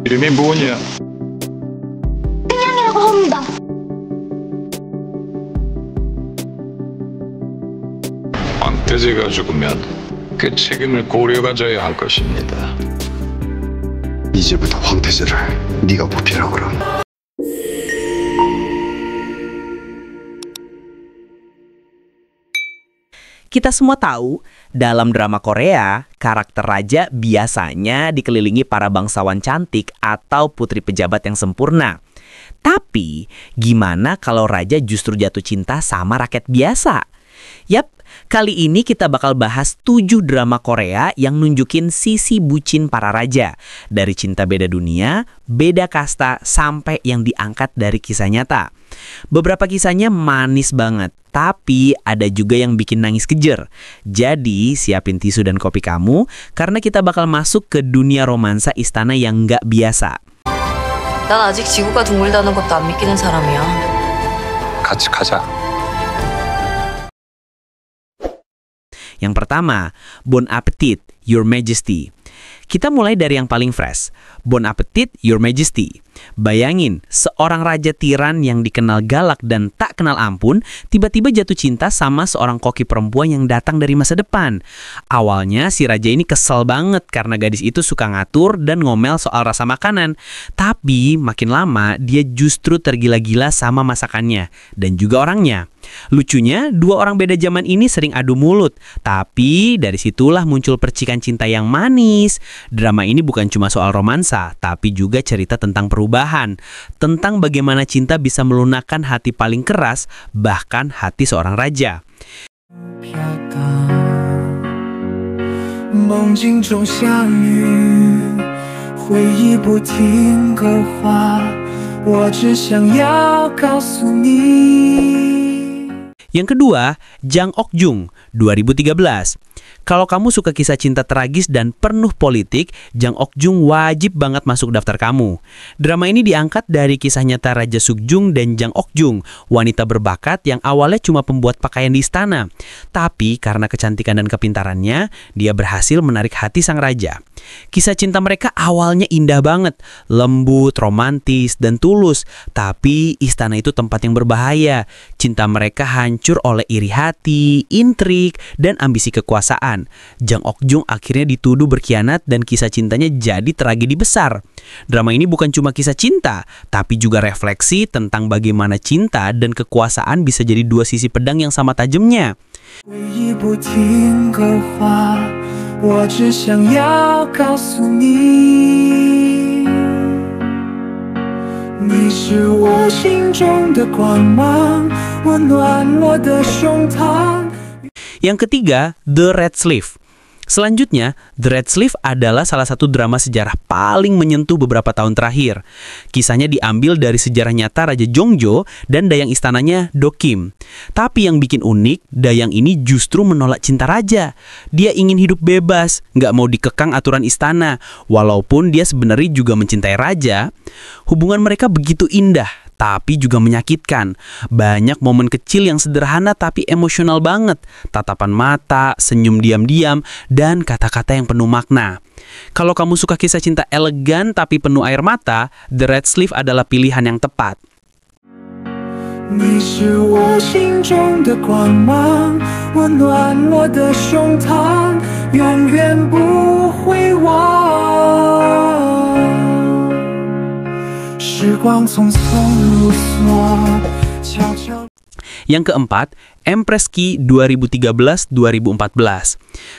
이름이 뭐냐? 그냥이라고 합니다. 황태제가 죽으면 그 책임을 고려가 져야 할 것입니다. 이제부터 황태제를 네가 보필하고 그럼. Kita semua tahu, dalam drama Korea, karakter raja biasanya dikelilingi para bangsawan cantik atau putri pejabat yang sempurna. Tapi, gimana kalau raja justru jatuh cinta sama rakyat biasa? Yap, kali ini kita bakal bahas 7 drama Korea yang nunjukin sisi bucin para raja. Dari cinta beda dunia, beda kasta, sampai yang diangkat dari kisah nyata. Beberapa kisahnya manis banget, tapi ada juga yang bikin nangis kejer. Jadi, siapin tisu dan kopi kamu, karena kita bakal masuk ke dunia romansa istana yang nggak biasa. 난 아직 지구가 둥글다는 것도 안 믿기는 사람이야. 같이 가자. Yang pertama, Bon Appetit, Your Majesty. Kita mulai dari yang paling fresh. Bon Appetit, Your Majesty. Bayangin, seorang raja tiran yang dikenal galak dan tak kenal ampun, tiba-tiba jatuh cinta sama seorang koki perempuan yang datang dari masa depan. Awalnya si raja ini kesel banget karena gadis itu suka ngatur dan ngomel soal rasa makanan. Tapi makin lama dia justru tergila-gila sama masakannya dan juga orangnya. Lucunya, 2 orang beda zaman ini sering adu mulut. Tapi dari situlah muncul percikan cinta yang manis. Drama ini bukan cuma soal romansa, tapi juga cerita tentang perubahan. Tentang bagaimana cinta bisa melunakkan hati paling keras, bahkan hati seorang raja. 梦境中相遇，回忆不停刻画，我只想要告诉你。 Yang kedua, Jang Ok-jung, 2013. Kalau kamu suka kisah cinta tragis dan penuh politik, Jang Ok-jung wajib banget masuk daftar kamu. Drama ini diangkat dari kisah nyata Raja Sukjung dan Jang Ok-jung, wanita berbakat yang awalnya cuma pembuat pakaian di istana. Tapi karena kecantikan dan kepintarannya, dia berhasil menarik hati sang raja. Kisah cinta mereka awalnya indah banget, lembut, romantis, dan tulus. Tapi istana itu tempat yang berbahaya. Cinta mereka hancur oleh iri hati, intrik, dan ambisi kekuasaan. Jang Ok-jung akhirnya dituduh berkhianat dan kisah cintanya jadi tragedi besar. Drama ini bukan cuma kisah cinta, tapi juga refleksi tentang bagaimana cinta dan kekuasaan bisa jadi 2 sisi pedang yang sama tajamnya. 回忆不停刻画，我只想要告诉你，你是我心中的光芒，温暖我的胸膛。 Yang ketiga, The Red Sleeve. Selanjutnya, The Red Sleeve adalah salah satu drama sejarah paling menyentuh beberapa tahun terakhir. Kisahnya diambil dari sejarah nyata Raja Jongjo dan dayang istananya Do Kim. Tapi yang bikin unik, dayang ini justru menolak cinta raja. Dia ingin hidup bebas, nggak mau dikekang aturan istana. Walaupun dia sebenarnya juga mencintai raja, hubungan mereka begitu indah, tapi juga menyakitkan. Banyak momen kecil yang sederhana tapi emosional banget. Tatapan mata, senyum diam-diam, dan kata-kata yang penuh makna. Kalau kamu suka kisah cinta elegan tapi penuh air mata, The Red Sleeve adalah pilihan yang tepat. 你是我心中的光芒，温暖我的胸膛，永远不会忘。 时光匆匆如梭，悄悄。 Yang keempat, Empress Ki 2013-2014.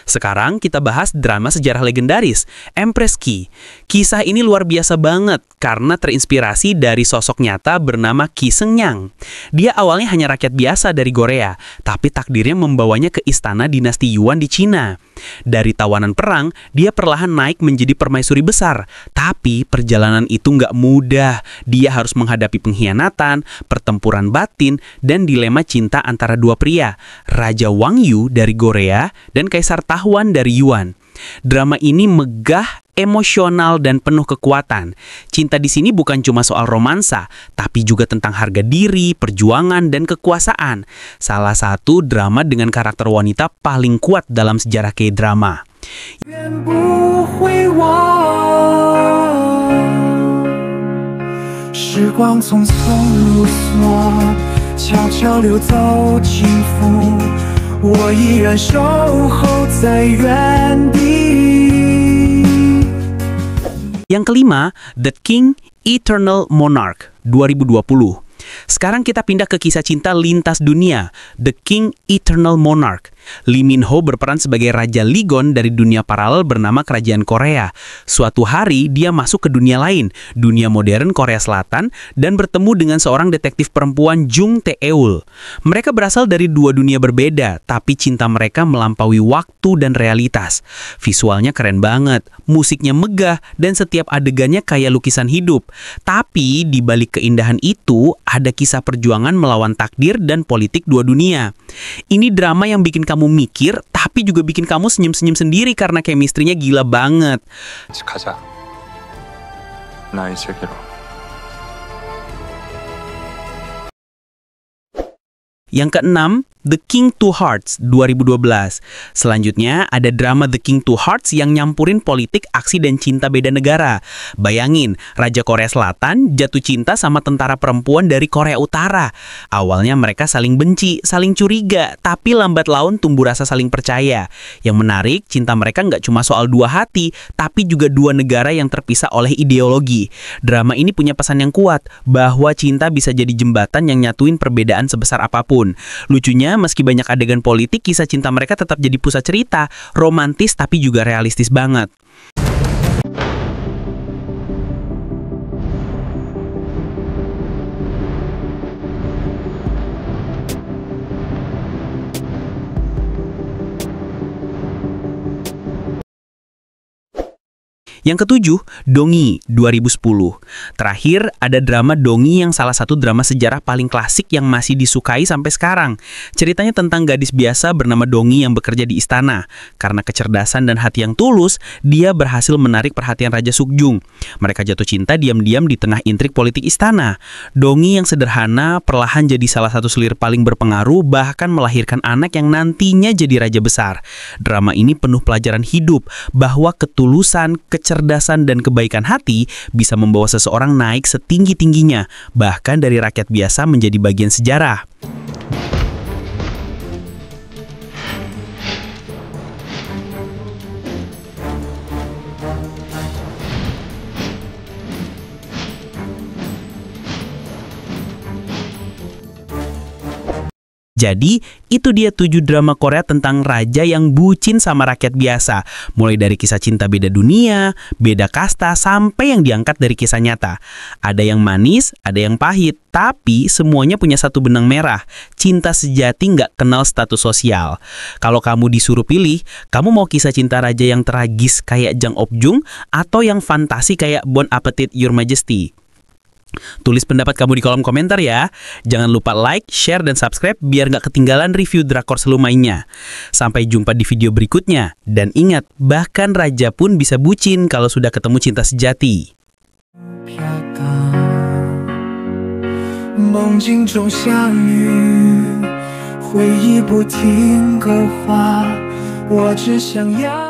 Sekarang kita bahas drama sejarah legendaris, Empress Ki. Kisah ini luar biasa banget karena terinspirasi dari sosok nyata bernama Ki Seung-nyang. Dia awalnya hanya rakyat biasa dari Korea, tapi takdirnya membawanya ke istana dinasti Yuan di Cina. Dari tawanan perang, dia perlahan naik menjadi permaisuri besar. Tapi perjalanan itu nggak mudah. Dia harus menghadapi pengkhianatan, pertempuran batin, dan dilema cinta antara 2 pria, Raja Wang Yu dari Korea dan Kaisar Tahuan dari Yuan. Drama ini megah, emosional, dan penuh kekuatan. Cinta di sini bukan cuma soal romansa, tapi juga tentang harga diri, perjuangan, dan kekuasaan. Salah satu drama dengan karakter wanita paling kuat dalam sejarah K-drama. 永不会忘。时光匆匆如梭，悄悄流走轻浮，我依然守候在原地。 Yang kelima, The King Eternal Monarch 2020. Sekarang kita pindah ke kisah cinta lintas dunia, The King Eternal Monarch. Lee Min Ho berperan sebagai Raja Ligon dari dunia paralel bernama Kerajaan Korea. Suatu hari dia masuk ke dunia lain, dunia modern Korea Selatan, dan bertemu dengan seorang detektif perempuan Jung Tae-eul. Mereka berasal dari dua dunia berbeda, tapi cinta mereka melampaui waktu dan realitas. Visualnya keren banget, musiknya megah, dan setiap adegannya kayak lukisan hidup. Tapi di balik keindahan itu, ada kisah perjuangan melawan takdir dan politik dua dunia. Ini drama yang bikin kamu mikir, tapi juga bikin kamu senyum-senyum sendiri karena chemistry-nya gila banget. 같이 가자. 나의 세계로. Yang keenam, The King Two Hearts 2012. Selanjutnya ada drama The King Two Hearts yang nyampurin politik, aksi, dan cinta beda negara. Bayangin, Raja Korea Selatan jatuh cinta sama tentara perempuan dari Korea Utara. Awalnya mereka saling benci, saling curiga, tapi lambat laun tumbuh rasa saling percaya. Yang menarik, cinta mereka nggak cuma soal dua hati, tapi juga dua negara yang terpisah oleh ideologi. Drama ini punya pesan yang kuat, bahwa cinta bisa jadi jembatan yang nyatuin perbedaan sebesar apapun. Lucunya, meski banyak adegan politik, kisah cinta mereka tetap jadi pusat cerita, romantis tapi juga realistis banget. Yang ketujuh, Dongi 2010. Terakhir, ada drama Dongi yang salah satu drama sejarah paling klasik yang masih disukai sampai sekarang. Ceritanya tentang gadis biasa bernama Dongi yang bekerja di istana. Karena kecerdasan dan hati yang tulus, dia berhasil menarik perhatian Raja Sukjung. Mereka jatuh cinta diam-diam di tengah intrik politik istana. Dongi yang sederhana perlahan jadi salah satu selir paling berpengaruh, bahkan melahirkan anak yang nantinya jadi raja besar. Drama ini penuh pelajaran hidup, bahwa ketulusan, kecerdasan, dan kebaikan hati bisa membawa seseorang naik setinggi-tingginya, bahkan dari rakyat biasa menjadi bagian sejarah. Jadi, itu dia 7 drama Korea tentang raja yang bucin sama rakyat biasa. Mulai dari kisah cinta beda dunia, beda kasta, sampai yang diangkat dari kisah nyata. Ada yang manis, ada yang pahit, tapi semuanya punya satu benang merah. Cinta sejati nggak kenal status sosial. Kalau kamu disuruh pilih, kamu mau kisah cinta raja yang tragis kayak Jang Ok-jung, atau yang fantasi kayak Bon Appetit Your Majesty? Tulis pendapat kamu di kolom komentar ya. Jangan lupa like, share, dan subscribe biar nggak ketinggalan review drakor seru mainnya. Sampai jumpa di video berikutnya. Dan ingat, bahkan raja pun bisa bucin kalau sudah ketemu cinta sejati. 梦境中相遇，回忆不停刻画，我只想要。